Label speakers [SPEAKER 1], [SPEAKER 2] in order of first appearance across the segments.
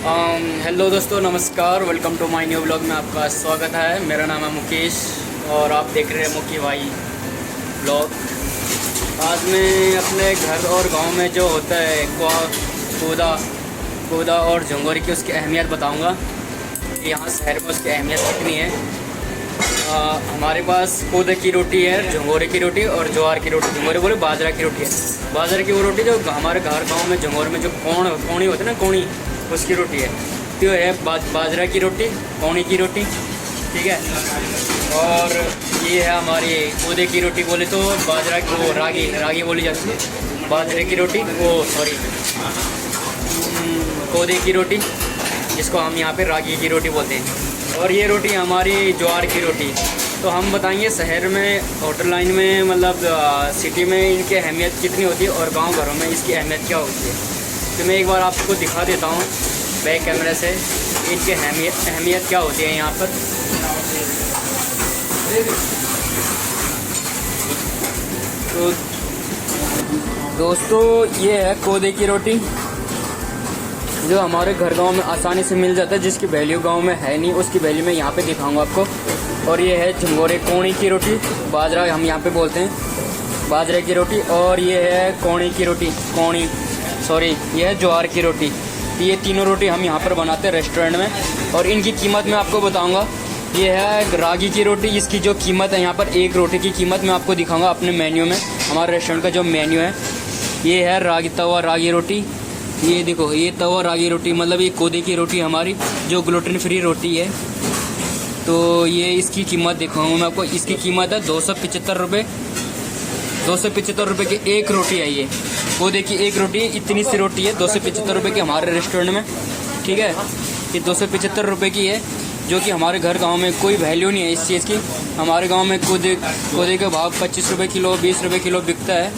[SPEAKER 1] Hello दोस्तों, नमस्कार। Welcome to my new blog में आपका स्वागत है। मेरा नाम है मुकेश और आप देख रहे हैं मुकी भाई ब्लॉग। आज मैं अपने घर और गांव में जो होता है कूदा और झंगोरी की उसकी अहमियत बताऊंगा कि यहाँ शहर में उसकी अहमियत कितनी है। हमारे पास कूदे की रोटी है, झंगोरे की रोटी और ज्वार की रोटी। झंगोरे बोले बाजरा की रोटी है। बाजरा की वो रोटी जो हमारे घर गाँव में झंगोरे में जो कोणी होती है ना, कोणी, उसकी रोटी है। तो है बाजरा की रोटी, कौनी की रोटी, ठीक है। और ये है हमारी कूदे की रोटी। बोले तो बाजरा की वो रागी बोली जाती है। बाजरे की रोटी, कूदे की रोटी, जिसको हम यहाँ पे रागी की रोटी बोलते हैं। और ये रोटी हमारी ज्वार की रोटी। तो हम बताएंगे शहर में, होटल लाइन में, मतलब सिटी में इनकी अहमियत कितनी होती है और गांव घरों में इसकी अहमियत क्या होती है। तो मैं एक बार आपको दिखा देता हूँ बैक कैमरे से इनकी अहमियत क्या होती है यहाँ पर। तो दोस्तों, ये है कूदे की रोटी जो हमारे घर गांव में आसानी से मिल जाता है, जिसकी वैल्यू गांव में है नहीं, उसकी वैल्यू मैं यहाँ पे दिखाऊंगा आपको। और ये है झंगोरे कोणी की रोटी, बाजरा हम यहाँ पे बोलते हैं, बाजरे की रोटी। और ये है कोणी की रोटी, ये है ज्वार की रोटी। ये तीनों रोटी हम यहाँ पर बनाते हैं रेस्टोरेंट में। और इनकी कीमत मैं आपको बताऊँगा। ये है रागी की रोटी, इसकी जो कीमत है यहाँ पर, एक रोटी की कीमत मैं आपको दिखाऊँगा अपने मेन्यू में। हमारे रेस्टोरेंट का जो मेन्यू है, ये है तवा रागी रोटी। ये देखो, ये तवा रागी रोटी, मतलब ये कूदे की रोटी हमारी जो ग्लूटेन फ्री रोटी है। तो ये इसकी कीमत दिखाऊंगा मैं आपको। इसकी कीमत है 275 रुपये। 275 रुपये की एक रोटी है। ये कूदे की एक रोटी, इतनी सी रोटी है 275 रुपये की हमारे रेस्टोरेंट में, ठीक है। ये 275 रुपये की है, जो कि हमारे घर गांव में कोई वैल्यू नहीं है इस चीज़ की। हमारे गांव में कूदे का भाव 25 रुपये किलो, 20 रुपये किलो बिकता है।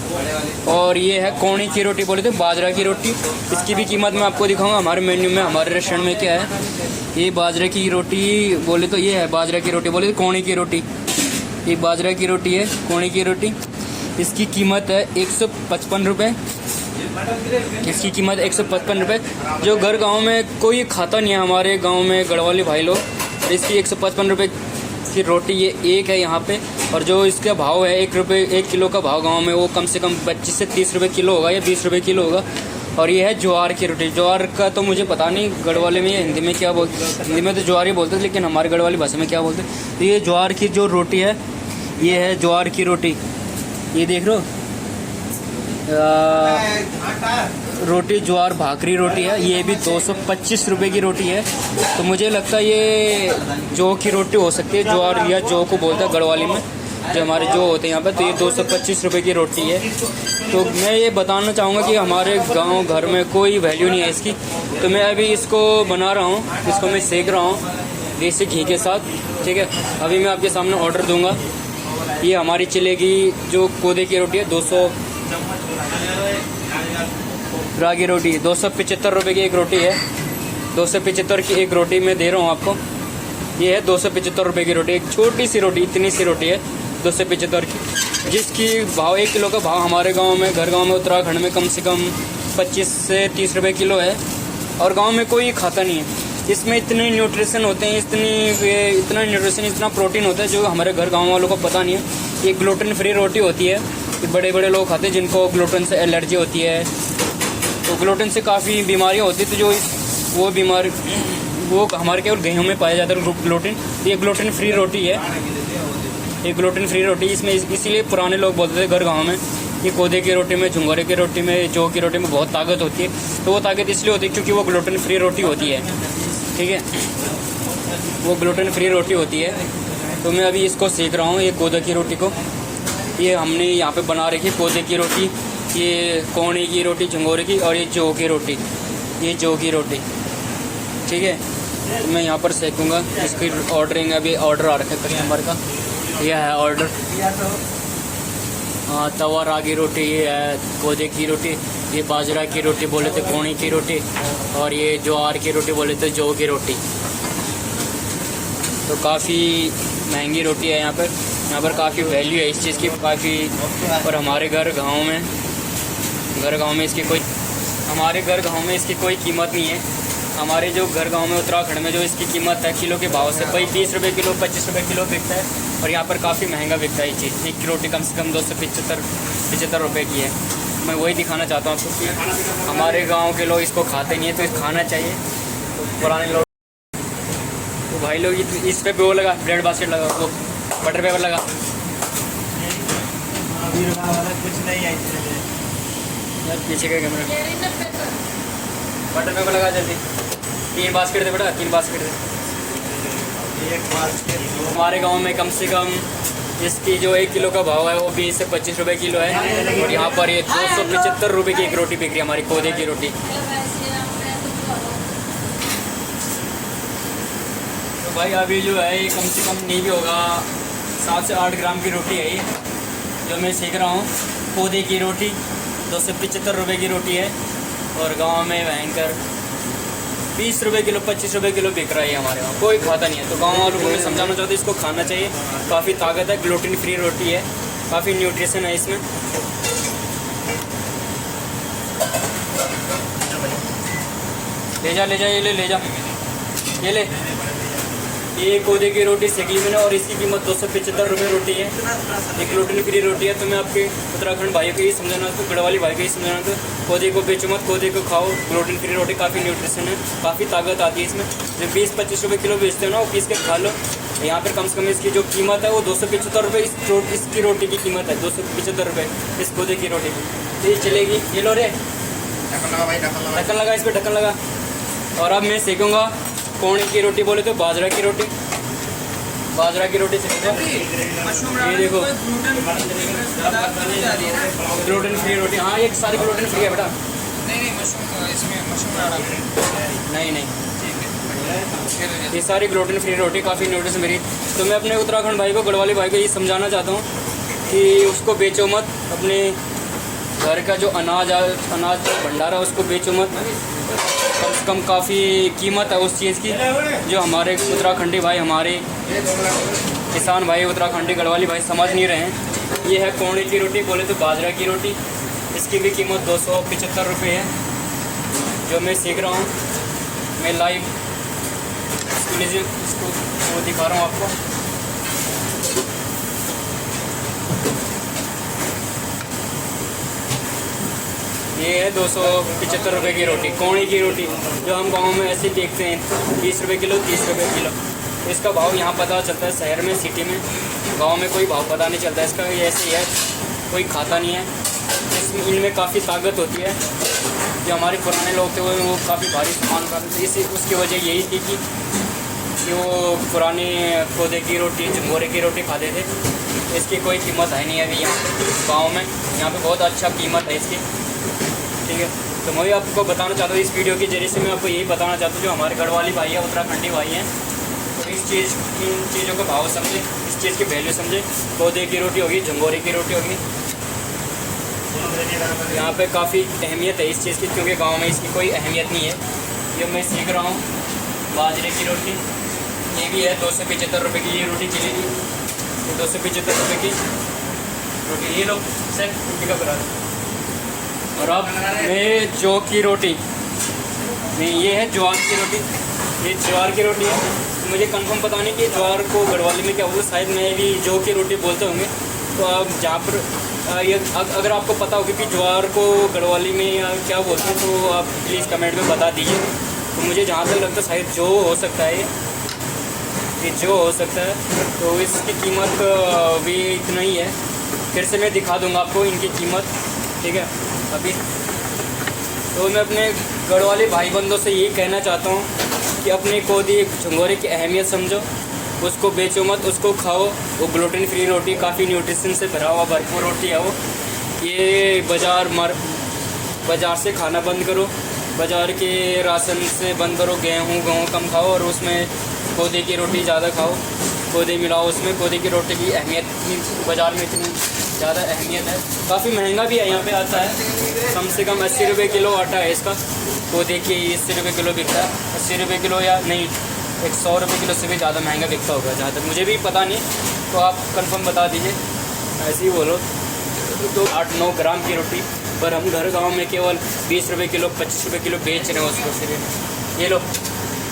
[SPEAKER 1] और ये है कोणी की रोटी, बोले तो बाजरा की रोटी। इसकी भी कीमत मैं आपको दिखाऊंगा हमारे मेन्यू में, हमारे रेस्टोरेंट में क्या है। ये बाजरे की रोटी बोले तो ये है बाजरा की रोटी, बोले तो कोणी की रोटी। ये बाजरा की रोटी है, कोणी की रोटी। इसकी कीमत है 155 रुपये। इसकी कीमत 155 रुपये, जो घर गांव में कोई खाता नहीं है हमारे गांव में, गढ़वाली भाई लोग। इसकी 155 रुपये की रोटी ये एक है यहाँ पे। और जो इसका भाव है 1 किलो का भाव गांव में, वो कम से कम 25 से 30 रुपये किलो होगा या 20 रुपये किलो होगा। और ये है ज्वार की रोटी। ज्वार का तो मुझे पता नहीं गढ़वाली में या हिंदी में क्या बोलते, हिंदी में तो ज्वार ही बोलते हैं, लेकिन हमारे गढ़वाली भाषा में क्या बोलते हैं। तो ये ज्वार की जो रोटी है, ये है ज्वार की रोटी। ये देख लो, रोटी ज्वार भाकरी रोटी है। ये भी 225 रुपये की रोटी है। तो मुझे लगता है ये जौ की रोटी हो सकती है, ज्वार या जौ को बोलते हैं गढ़वाली में, जो हमारे जो होते हैं यहाँ पर। तो ये 225 रुपये की रोटी है। तो मैं ये बताना चाहूँगा कि हमारे गांव घर में कोई वैल्यू नहीं है इसकी। तो मैं अभी इसको बना रहा हूँ, इसको मैं सेक रहा हूँ देसी घी के साथ, ठीक है। अभी मैं आपके सामने ऑर्डर दूँगा। ये हमारी चलेगी जो कूदे की रोटी है, 200 रागी रोटी 275 रुपये की एक रोटी है। 275 की एक रोटी मैं दे रहा हूँ आपको। ये है 275 रुपये की रोटी, एक छोटी सी रोटी, इतनी सी रोटी है 275 की, जिसकी भाव 1 किलो का भाव हमारे गांव में, घर गांव में, उत्तराखंड में कम से कम 25 से 30 रुपये किलो है। और गांव में कोई खाता नहीं है। इसमें इतने न्यूट्रिशन होते हैं, इतना न्यूट्रिशन, इतना प्रोटीन होता है जो हमारे घर गाँव वालों को पता नहीं है। ये ग्लूटेन फ्री रोटी होती है। बड़े बड़े लोग खाते हैं जिनको ग्लूटेन से एलर्जी होती है। तो ग्लूटेन से काफ़ी बीमारियाँ होती है। तो जो वो बीमारी वो हमारे केवल गेहूँ में पाया जाता है ग्लूटेन। ये ग्लूटेन फ्री रोटी है, ये ग्लूटेन फ्री रोटी। इसमें इसीलिए पुराने लोग बोलते थे घर गाँव में, ये कूदे की रोटी में, झुंगोरे की रोटी में, जौ की रोटी में बहुत ताकत होती है। तो वो ताकत इसलिए होती है क्योंकि वो ग्लूटेन फ्री रोटी होती है, ठीक है। वो ग्लूटेन फ्री रोटी होती है। तो मैं अभी इसको सेक रहा हूँ, ये कूदे की रोटी को। ये हमने यहाँ पे बना रखी है कूदे की रोटी, ये कोणी की रोटी झंगोरे की, और ये जौ की रोटी, ये जौ की रोटी, ठीक है। तो मैं यहाँ पर सेकूँगा। इसकी ऑर्डरिंग, अभी ऑर्डर आ रखा है कस्टमर का। यह है ऑर्डर। हाँ, तवा रागी रोटी, ये है कूदे की रोटी, ये बाजरा की रोटी बोले तो कोणी की रोटी, और ये ज्वार की रोटी बोले तो जौ की रोटी। तो काफ़ी महंगी रोटी है यहाँ पर काफ़ी वैल्यू है इस चीज़ की, काफ़ी। और हमारे घर गांव में इसकी कोई कीमत नहीं है। हमारे जो घर गांव में उत्तराखंड में जो इसकी कीमत है किलो के भाव से भाई 20 रुपये किलो 25 रुपये किलो बिकता है। और यहाँ पर काफ़ी महंगा बिकता है ये चीज़। एक की रोटी कम से कम 275 रुपये की है। मैं वही दिखाना चाहता हूँ आपको कि हमारे गाँव के लोग इसको खाते नहीं है, तो खाना चाहिए। तो पुराने लोग तो भाई लोग इस पे वो लगा, ब्रेड बास्केट लगा, वो बटर पेपर लगा,
[SPEAKER 2] कुछ नहीं है
[SPEAKER 1] यार पीछे का कैमरा, बटर पेपर लगा जल्दी। 3 बास्केट दे बेटा, 3 बास्केट दे। हमारे गांव में कम से कम इसकी जो 1 किलो का भाव है वो 20 से 25 रुपए किलो है। और यहाँ पर ये 275 रुपये की एक रोटी बिक रही है, हमारी कोदे की रोटी। तो भाई अभी जो है ये कम से कम नहीं भी होगा 7 से 8 ग्राम की रोटी है ये जो मैं सीख रहा हूँ। कोदे की रोटी 275 रुपये की रोटी है। और गांव में भयंकर 20 रुपये किलो 25 रुपये किलो बिक रहा है हमारे वहाँ, कोई खाता नहीं है। तो गांव वालों को मैं समझाना चाहता हूँ इसको खाना चाहिए, काफ़ी ताकत है, ग्लूटेन फ्री रोटी है, काफ़ी न्यूट्रिशन है इसमें। ले जा ये ले। ये कोदे की रोटी सेकी मैंने और इसकी कीमत 275 रुपये रोटी है। एक ग्लूटेन फ्री रोटी है। तो मैं आपके उत्तराखंड भाई को ये समझाना, तो गढ़वाली भाई को ये समझाना, तो कोदे को बेचो मत, कोदे को खाओ। ग्लूटेन फ्री रोटी काफ़ी न्यूट्रिशन है, काफ़ी ताकत आती है इसमें। जो 20-25 रुपये किलो बेचते हो ना, वो पीस के खा लो। यहाँ पर कम से कम इसकी जो कीमत है वो 275 रुपये इसकी रोटी की कीमत है, 275 रुपये इस कोदे की रोटी की। ये चलेगी। ये लो रे, ढक्कन लगा, इस पर ढक्कन लगा। और अब मैं सेकूँगा कोणे की रोटी, बोले तो बाजरा की रोटी सेकूँगा। ये देखो ग्लूटेन फ्री रोटी। हाँ एक सारी ग्लूटेन फ्री है बेटा। नहीं ये सारी ग्लूटेन फ्री रोटी काफ़ी न्यूट्रिशन मेरी। तो मैं अपने उत्तराखंड भाई को, गढ़वाली भाई को ये समझाना चाहता हूँ कि उसको बेचो मत। अपने घर का जो अनाज जो भंडारा है उसको बेचो मत। कम से कम काफ़ी कीमत है उस चीज़ की जो हमारे उत्तराखंडी भाई, हमारे किसान भाई, उत्तराखंडी गढ़वाली भाई समझ नहीं रहे हैं। ये है कोणे की रोटी, बोले तो बाजरा की रोटी। इसकी भी कीमत 275 रुपये है जो मैं सीख रहा हूँ। मैं लाइव इसको वो दिखा रहा हूँ आपको। ये है 275 रुपये की रोटी, कोणे की रोटी, जो हम गांव में ऐसे देखते हैं 20 रुपये किलो 30 रुपये किलो। तो इसका भाव यहाँ पता चलता है शहर में, सिटी में। गांव में कोई भाव पता नहीं चलता इसका। ये ऐसे ही है, कोई खाता नहीं है। इसमें इनमें काफ़ी ताकत होती है। जो हमारे पुराने लोग थे वो काफ़ी भारी सामान खाते थे। इसी उसकी वजह यही थी कि वो पुराने कोदे की रोटी, झंगोरे की रोटी खाते थे। इसकी कोई कीमत है नहीं अभी यहाँ गाँव में। यहाँ पर बहुत अच्छा कीमत है इसकी, ठीक है। तो मैं आपको बताना चाहता हूँ इस वीडियो के जरिए से, मैं आपको यही बताना चाहता हूँ जो हमारे गढ़वाली भाई है, उत्तराखंडी भाई हैं, तो इन चीज़ों का भाव समझे, इस चीज़ की वैल्यू समझे। कोदे की रोटी होगी, झंगोरे की रोटी होगी, यहाँ पे काफ़ी अहमियत है इस चीज़ की, क्योंकि गांव में इसकी कोई अहमियत नहीं है। ये मैं सीख रहा हूँ। बाजरे की रोटी ये भी है 275 रुपये की। ये रोटी चलेगी, ये 275 रुपये की रोटी। ये लोग सर पिकअप करा दो। और अब मैं जौ की रोटी, नहीं ये है ज्वार की रोटी। ये ज्वार की रोटी है। मुझे कंफर्म पता नहीं कि ज्वार को गढ़वाली में क्या बोलते, शायद मैं भी जौ की रोटी बोलते होंगे। तो आप जहाँ पर ये अगर आपको पता होगी कि ज्वार को गढ़वाली में क्या बोलते हैं तो आप प्लीज़ कमेंट में बता दीजिए। तो मुझे जहाँ तक लगता है शायद जौ हो सकता है, ये जौ हो सकता है। तो इसकी कीमत भी इतना ही है। फिर से मैं दिखा दूँगा आपको इनकी कीमत, ठीक है। अभी तो मैं अपने गढ़वाली भाई बंदों से यही कहना चाहता हूँ कि अपने कोदे झंगोरे की अहमियत समझो, उसको बेचो मत, उसको खाओ। वो ग्लूटेन फ्री रोटी, काफ़ी न्यूट्रिशन से भरा हुआ भरपूर रोटी है वो। ये बाज़ार से खाना बंद करो, बाज़ार के राशन से बंद करो। गेहूँ कम खाओ और उसमें कोदे की रोटी ज़्यादा खाओ। कोदे मिलाओ उसमें। कोदे की रोटी की अहमियत बाज़ार में इतनी ज़्यादा अहमियत है। काफ़ी महंगा भी है, यहाँ पे आता है कम से कम 80 रुपये किलो आटा है इसका। कोदे की 80 रुपये किलो बिकता है। 80 रुपये किलो या नहीं 100 रुपये किलो से भी ज़्यादा महंगा बिकता होगा, जहाँ तक मुझे भी पता नहीं। तो आप कंफर्म बता दीजिए, ऐसे ही बोलो। तो 8-9 ग्राम की रोटी पर हम घर गांव में केवल 20 रुपये किलो 25 रुपये किलो बेच रहे हैं उसको सिर्फ। ये लो,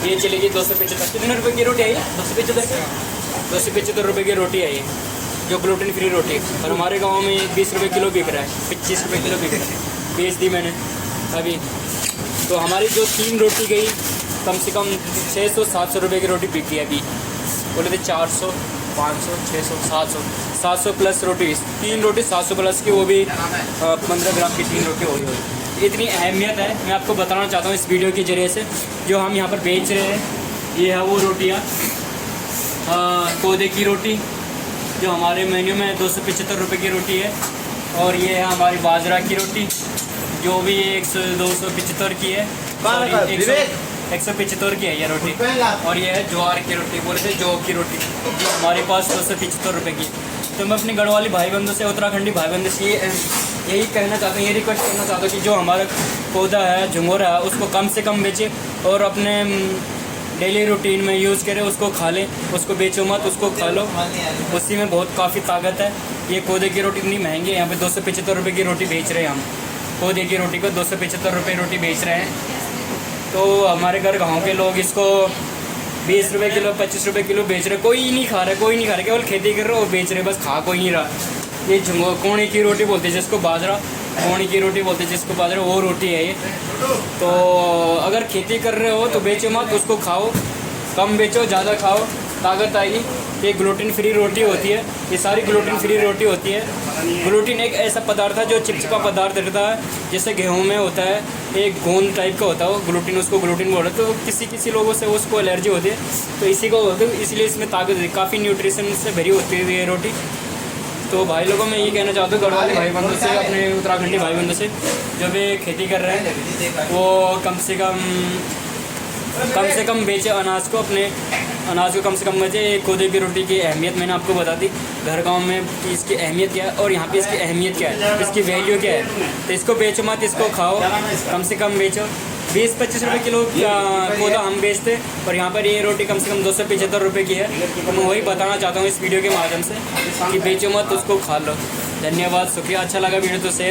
[SPEAKER 1] ये चलेगी 275। कितने रुपये की रोटी आई? 275 रुपये की रोटी आई है जो ग्लूटेन फ्री रोटी है। और हमारे गांव में 20 रुपये किलो बिक रहा है, 25 रुपये किलो बिक रहा है। बेच दी मैंने अभी। तो हमारी जो 3 रोटी गई कम से कम 600-700 रुपये की रोटी बिकी है अभी। बोले थे 400, 500, 600, 700 प्लस रोटी। 3 रोटी 700 प्लस की, वो भी 15 ग्राम की 3 रोटी होगी। इतनी अहमियत है, मैं आपको बताना चाहता हूँ इस वीडियो के ज़रिए से। जो हम यहाँ पर बेच रहे हैं ये है वो रोटियाँ, कोदे की रोटी जो हमारे मेन्यू में 275 रुपये की रोटी है। और ये है हमारी बाजरा की रोटी जो भी 275 की है, 175 की है ये रोटी। और ये है ज्वार की रोटी, बोले थे जौ की रोटी, हमारे पास 275 रुपये की। तो मैं अपने गढ़वाली भाई बंधु से, उत्तराखंडी भाई बंधु से यही कहना चाहता हूँ, ये रिक्वेस्ट करना चाहता हूँ कि जो हमारा पौधा है झंगोरा है उसको कम से कम बेचे और अपने डेली रूटीन में यूज़ करें, उसको खा लें, उसको बेचो मत, उसको खा लो, उसी में बहुत काफ़ी ताकत है। ये कोदे की रोटी इतनी महंगी है, यहाँ पे 275 रुपये की रोटी बेच रहे हैं हम। कोदे की रोटी को 275 रुपये रोटी बेच रहे हैं। तो हमारे घर गाँव के लोग इसको 20 रुपये किलो 25 रुपये किलो बेच रहे। कोई नहीं खा रहा, केवल खेती कर रहे हो, बेच रहे, बस खा कोई नहीं रहा। ये कोणी की रोटी बोलते हैं जिसको बाजरा, कोणी की रोटी बोलते हैं जिसको बाजरा, वो रोटी है ये। तो अगर खेती कर रहे हो तो बेचो मत, उसको खाओ, कम बेचो ज़्यादा खाओ, ताकत आएगी। ये ग्लूटेन फ्री रोटी होती है, ये सारी ग्लूटेन फ्री रोटी होती है। ग्लूटेन एक ऐसा पदार्थ है जो चिपचिपा पदार्थ रहता है, जैसे गेहूं में होता है, एक गोंद टाइप का होता है वो ग्लूटेन, उसको ग्लूटेन बोलते हैं। तो किसी लोगों से उसको एलर्जी होती है, तो इसी को होती है, इसलिए इसमें ताकत है, काफ़ी न्यूट्रिशन से भरी होती है ये रोटी। तो भाई लोगों में ये कहना चाहता हूँ गढ़वाली भाई बंधु से, अपने उत्तराखंडी भाई बंधु से जो भी खेती कर रहे हैं वो कम से कम बेचे अनाज को, अपने अनाज को कम से कम बेचे। कोदे की रोटी की अहमियत मैंने आपको बता दी, घर गांव में कि इसकी अहमियत क्या है और यहाँ पे इसकी अहमियत क्या है, इसकी वैल्यू क्या है। तो इसको बेचो मत, इसको खाओ, कम से कम बेचो। 20-25 रुपये किलो कोदा हम बेचते और यहाँ पर ये रोटी कम से कम 275 रुपये की है। तो मैं वही बताना चाहता हूँ इस वीडियो के माध्यम से कि बेचो मत, उसको खा लो। धन्यवाद, शुक्रिया। अच्छा लगा वीडियो तो शेयर